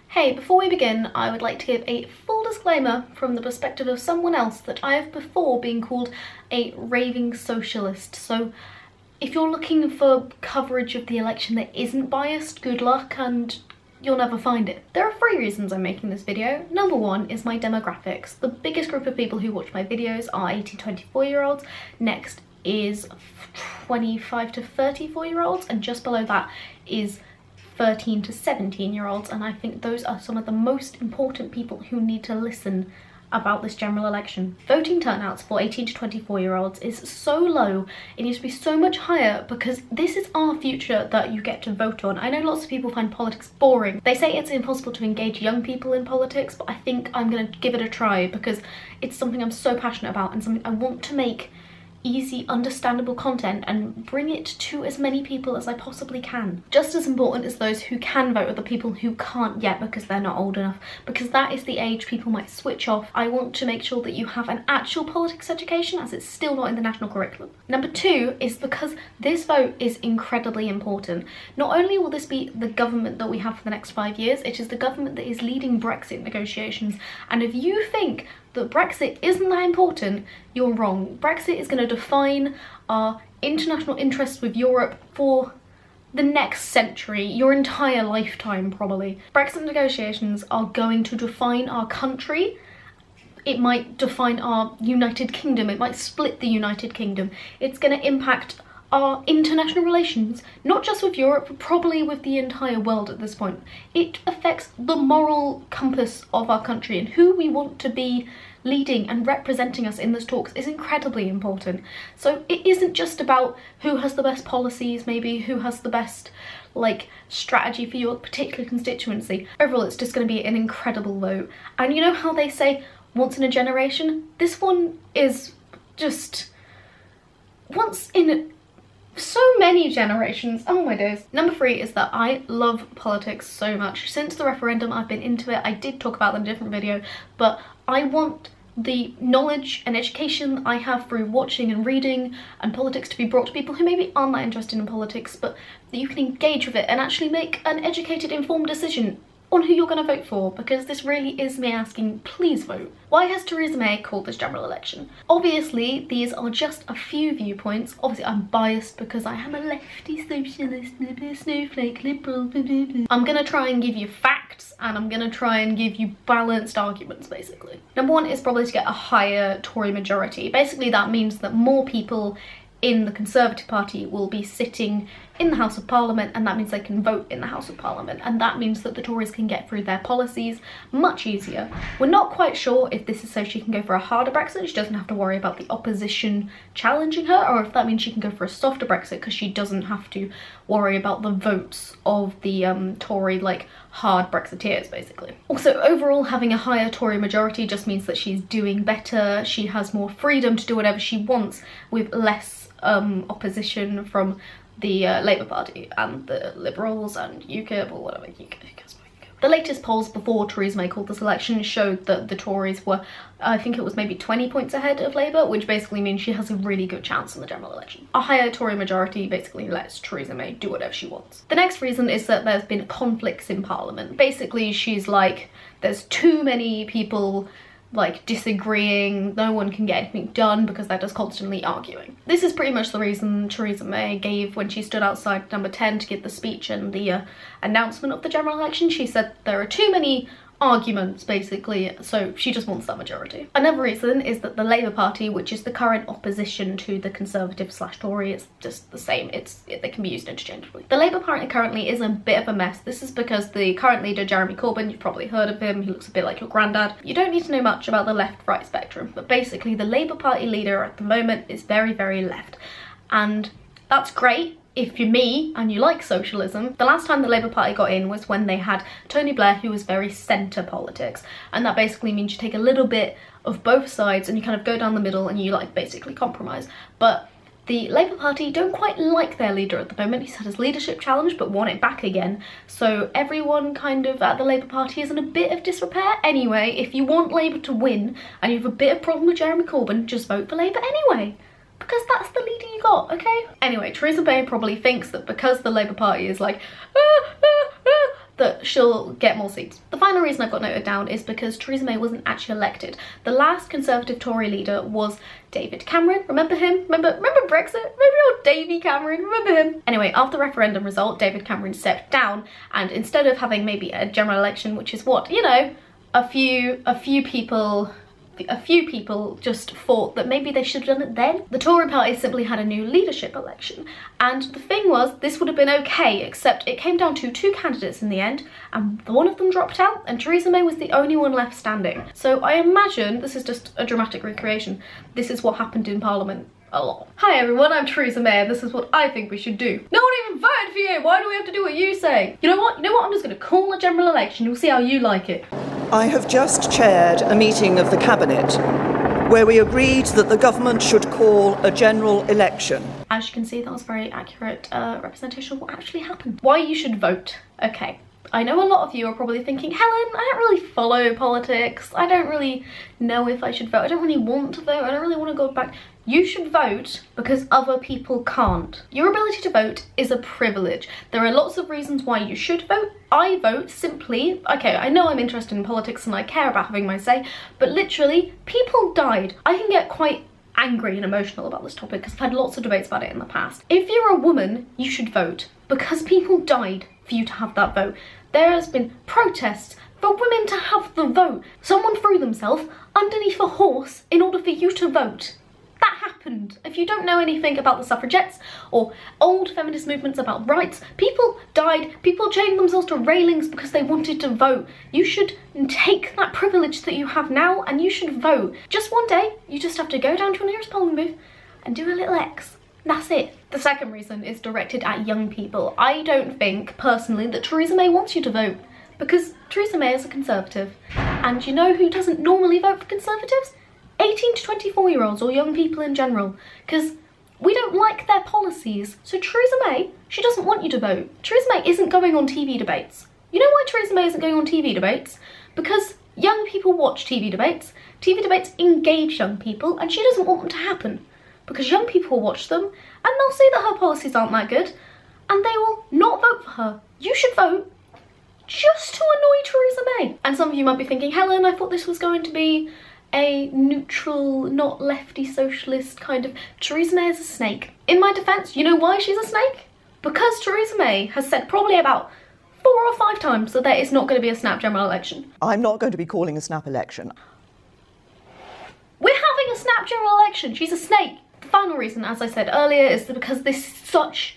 Hey, before we begin, I would like to give a full disclaimer from the perspective of someone else that I have before been called a raving socialist. So if you're looking for coverage of the election that isn't biased, good luck and you'll never find it. There are 3 reasons I'm making this video. Number 1 is my demographics. The biggest group of people who watch my videos are 18 to 24-year-olds. Next is 25 to 34-year-olds, and just below that is 13 to 17-year-olds, and I think those are some of the most important people who need to listen about this general election. Voting turnouts for 18 to 24-year-olds is so low. It needs to be so much higher because this is our future that you get to vote on. I know lots of people find politics boring. They say it's impossible to engage young people in politics, but I think I'm gonna give it a try because it's something I'm so passionate about and something I want to make easy, understandable content and bring it to as many people as I possibly can. Just as important as those who can vote are the people who can't yet because they're not old enough, because that is the age people might switch off. I want to make sure that you have an actual politics education, as it's still not in the national curriculum. Number 2 is because this vote is incredibly important. Not only will this be the government that we have for the next 5 years, it is the government that is leading Brexit negotiations, and if you think that Brexit isn't that important, you're wrong. Brexit is going to define our international interests with Europe for the next century, your entire lifetime probably. Brexit negotiations are going to define our country. It might define our United Kingdom, it might split the United Kingdom. It's going to impact our international relations, not just with Europe, but probably with the entire world at this point. It affects the moral compass of our country, and who we want to be leading and representing us in those talks is incredibly important. So it isn't just about who has the best policies, maybe who has the best strategy for your particular constituency. Overall, it's just going to be an incredible vote. And you know how they say once in a generation? This one is just once in so many generations. Oh my days. Number 3 is that I love politics so much. Since the referendum, I've been into it. I did talk about that in a different video, but I want the knowledge and education I have through watching and reading and politics to be brought to people who maybe aren't that interested in politics, but that you can engage with it and actually make an educated, informed decision on who you're going to vote for, because this really is me asking, please vote. Why has Theresa May called this general election? Obviously, these are just a few viewpoints. Obviously, I'm biased because I am a lefty socialist, snowflake, liberal. I'm going to try and give you facts, and I'm going to try and give you balanced arguments, basically. Number 1 is probably to get a higher Tory majority. Basically, that means that more people in the Conservative Party will be sitting in the House of Parliament, and that means they can vote in the House of Parliament, and that means that the Tories can get through their policies much easier. We're not quite sure if this is so she can go for a harder Brexit, she doesn't have to worry about the opposition challenging her, or if that means she can go for a softer Brexit because she doesn't have to worry about the votes of the Tory, hard Brexiteers, basically. Also, overall, having a higher Tory majority just means that she's doing better, she has more freedom to do whatever she wants with less opposition from the Labour Party and the Liberals and UKIP, or whatever. The latest polls before Theresa May called this election showed that the Tories were, I think it was maybe 20 points ahead of Labour, which basically means she has a really good chance in the general election. A higher Tory majority basically lets Theresa May do whatever she wants. The next reason is that there's been conflicts in Parliament. Basically, she's like, there's too many people disagreeing, no one can get anything done because they're just constantly arguing. This is pretty much the reason Theresa May gave when she stood outside number 10 to give the speech and the announcement of the general election. She said there are too many arguments, basically, so she just wants that majority. Another reason is that the Labour Party, which is the current opposition to the Conservative/Tory, it's just the same, they can be used interchangeably. The Labour Party currently is a bit of a mess. This is because the current leader, Jeremy Corbyn, you've probably heard of him, he looks a bit like your granddad. You don't need to know much about the left-right spectrum, but basically the Labour Party leader at the moment is very, very left, and that's great if you're me and you like socialism. The last time the Labour Party got in was when they had Tony Blair, who was very centre politics, and that basically means you take a little bit of both sides and you kind of go down the middle and you basically compromise. But the Labour Party don't quite like their leader at the moment. He's had his leadership challenge but won it back again, so everyone kind of at the Labour Party is in a bit of disrepair. Anyway, if you want Labour to win and you have a bit of problem with Jeremy Corbyn, just vote for Labour anyway, because that's the leader you got. lot, okay? Anyway, Theresa May probably thinks that because the Labour Party is like, that she'll get more seats. The final reason I've got noted down is because Theresa May wasn't actually elected. The last Conservative Tory leader was David Cameron. Remember him? Remember Brexit? Remember old Davy Cameron? Remember him? Anyway, after the referendum result, David Cameron stepped down, and instead of having maybe a general election, which is what, you know, a few people just thought that maybe they should have done it then. The Tory party simply had a new leadership election, and the thing was, this would have been okay, except it came down to 2 candidates in the end, and one of them dropped out, and Theresa May was the only one left standing. So I imagine, this is just a dramatic recreation, this is what happened in Parliament a lot. Hi everyone, I'm Theresa May, and this is what I think we should do. No one even voted for you, why do we have to do what you say? You know what, I'm just gonna call a general election, we'll see how you like it. I have just chaired a meeting of the Cabinet where we agreed that the government should call a general election. As you can see, that was very accurate representation of what actually happened. Why you should vote. Okay, I know a lot of you are probably thinking, Helen, I don't really follow politics. I don't really know if I should vote. I don't really want to vote. I don't really want to go back. You should vote because other people can't. Your ability to vote is a privilege. There are lots of reasons why you should vote. I vote simply, okay, I know I'm interested in politics and I care about having my say, but literally, people died. I can get quite angry and emotional about this topic because I've had lots of debates about it in the past. If you're a woman, you should vote because people died for you to have that vote. There has been protests for women to have the vote. Someone threw themselves underneath a horse in order for you to vote. That happened. If you don't know anything about the suffragettes or old feminist movements about rights, people died, people chained themselves to railings because they wanted to vote. You should take that privilege that you have now and you should vote. Just one day, you just have to go down to your nearest polling booth and do a little X. That's it. The second reason is directed at young people. I don't think, personally, that Theresa May wants you to vote because Theresa May is a Conservative. And you know who doesn't normally vote for Conservatives? 18 to 24-year-olds or young people in general, because we don't like their policies. So Theresa May, she doesn't want you to vote. Theresa May isn't going on TV debates. You know why Theresa May isn't going on TV debates? Because young people watch TV debates. TV debates engage young people, and she doesn't want them to happen. Because young people will watch them, and they'll see that her policies aren't that good, and they will not vote for her. You should vote just to annoy Theresa May. And some of you might be thinking, Helen, I thought this was going to be a neutral, not lefty socialist kind of... Theresa May is a snake. In my defence, you know why she's a snake? Because Theresa May has said probably about 4 or 5 times that there is not going to be a snap general election. I'm not going to be calling a snap election. We're having a snap general election. She's a snake. The final reason, as I said earlier, is because this is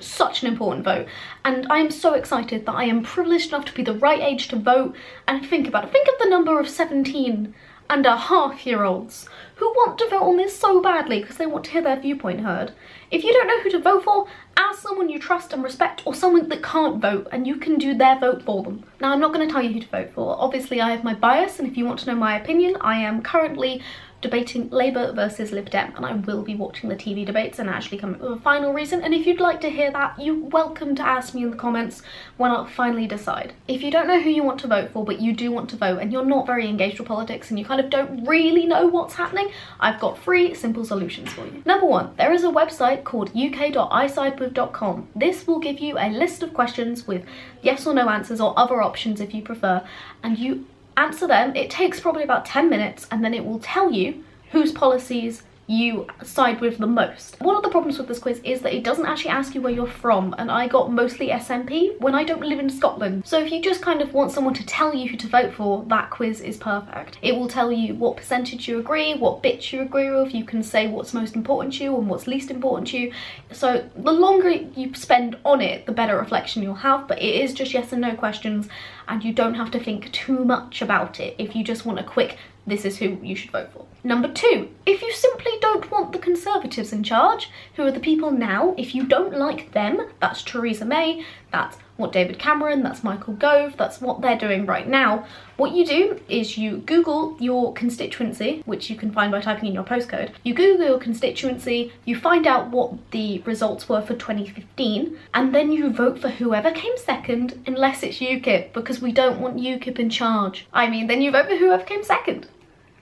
such an important vote, and I am so excited that I am privileged enough to be the right age to vote. And think about it. Think of the number of 17-and-a-half-year-olds who want to vote on this so badly because they want to hear their viewpoint heard. If you don't know who to vote for, ask someone you trust and respect, or someone that can't vote, and you can do their vote for them. Now, I'm not going to tell you who to vote for. Obviously, I have my bias, and if you want to know my opinion, I am currently debating Labour versus Lib Dem, and I will be watching the TV debates and actually come up with a final reason. And if you'd like to hear that, you're welcome to ask me in the comments when I'll finally decide. If you don't know who you want to vote for, but you do want to vote, and you're not very engaged with politics and you kind of don't really know what's happening, I've got 3 simple solutions for you. Number 1, there is a website called uk.isidewith.com. This will give you a list of questions with yes or no answers, or other options if you prefer, and you answer them. It takes probably about 10 minutes, and then it will tell you whose policies you side with the most. One of the problems with this quiz is that it doesn't actually ask you where you're from, and I got mostly SNP when I don't live in Scotland. So if you just kind of want someone to tell you who to vote for, that quiz is perfect. It will tell you what percentage you agree, what bits you agree with. You can say what's most important to you and what's least important to you. So the longer you spend on it, the better reflection you'll have, but it is just yes and no questions, and you don't have to think too much about it if you just want a quick this is who you should vote for. Number 2, if you simply don't want the Conservatives in charge, who are the people now, if you don't like them, that's Theresa May, that's what David Cameron, that's Michael Gove, that's what they're doing right now, what you do is you Google your constituency, which you can find by typing in your postcode. You Google your constituency, you find out what the results were for 2015, and then you vote for whoever came second, unless it's UKIP, because we don't want UKIP in charge. I mean, then you vote for whoever came second.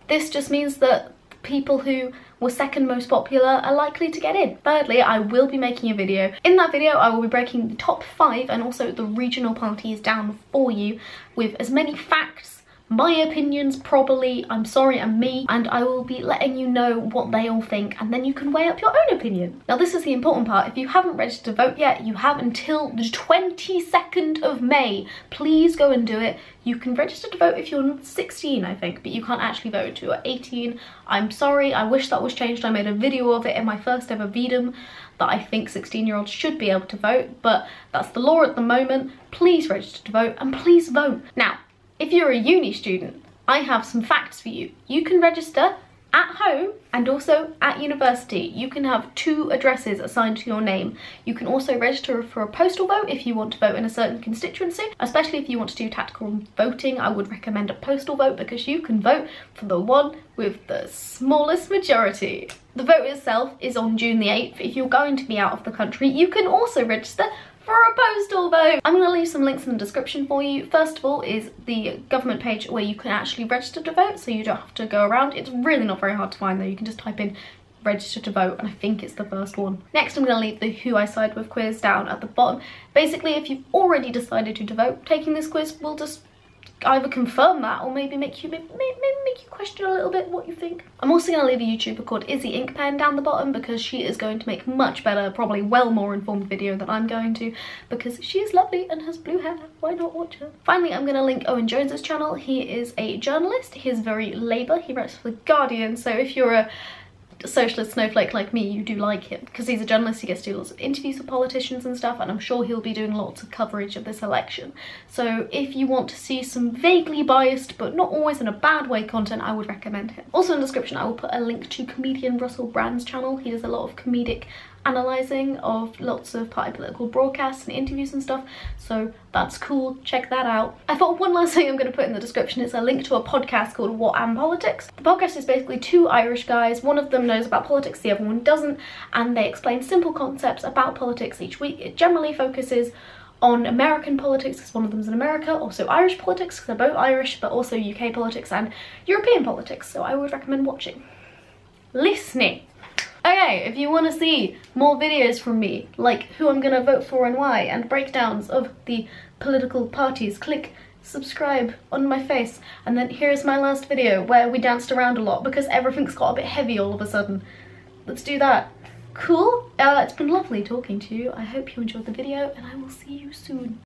This just means that people who were second most popular are likely to get in. Thirdly, I will be making a video. In that video, I will be breaking the top 5 and also the regional parties down for you with as many facts, my opinions probably, I'm sorry, I'm me, and I will be letting you know what they all think, and then you can weigh up your own opinion. Now this is the important part. If you haven't registered to vote yet, you have until the 22nd of May. Please go and do it. You can register to vote if you're 16, I think, but you can't actually vote until you're 18. I'm sorry, I wish that was changed. I made a video of it in my first ever VDM that I think 16-year-olds should be able to vote, but that's the law at the moment. Please register to vote, and please vote. Now, if you're a uni student, I have some facts for you. You can register at home and also at university. You can have 2 addresses assigned to your name. You can also register for a postal vote if you want to vote in a certain constituency, especially if you want to do tactical voting. I would recommend a postal vote because you can vote for the one with the smallest majority. The vote itself is on June the 8th. If you're going to be out of the country, you can also register for a postal vote. I'm going to leave some links in the description for you. First of all is the government page where you can actually register to vote, so you don't have to go around. It's really not very hard to find though. You can just type in register to vote, and I think it's the first one. Next, I'm going to leave the Who I Side With quiz down at the bottom. Basically, if you've already decided to vote, taking this quiz will just either confirm that or maybe make you question a little bit what you think. I'm also going to leave a YouTuber called Izzy Inkpen down the bottom because she is going to make much better, probably well more informed video than I'm going to, because she is lovely and has blue hair. Why not watch her? Finally, I'm going to link Owen Jones's channel. He is a journalist. He is very Labour. He writes for The Guardian, so if you're a socialist snowflake like me, you do like him because he's a journalist. He gets to do lots of interviews with politicians and stuff, and I'm sure he'll be doing lots of coverage of this election. So if you want to see some vaguely biased but not always in a bad way content, I would recommend him. Also in the description I will put a link to comedian Russell Brand's channel. He does a lot of comedic analysing of lots of party political broadcasts and interviews and stuff, so that's cool, check that out. I thought one last thing I'm going to put in the description is a link to a podcast called What Am Politics. The podcast is basically 2 Irish guys. One of them knows about politics, the other one doesn't, and they explain simple concepts about politics each week. It generally focuses on American politics because one of them's in America, also Irish politics because they're both Irish, but also UK politics and European politics, so I would recommend watching. Listening. Okay, if you want to see more videos from me, like who I'm gonna vote for and why, and breakdowns of the political parties, click subscribe on my face. And then here's my last video where we danced around a lot because everything's got a bit heavy all of a sudden. Let's do that. Cool? It's been lovely talking to you. I hope you enjoyed the video and I will see you soon.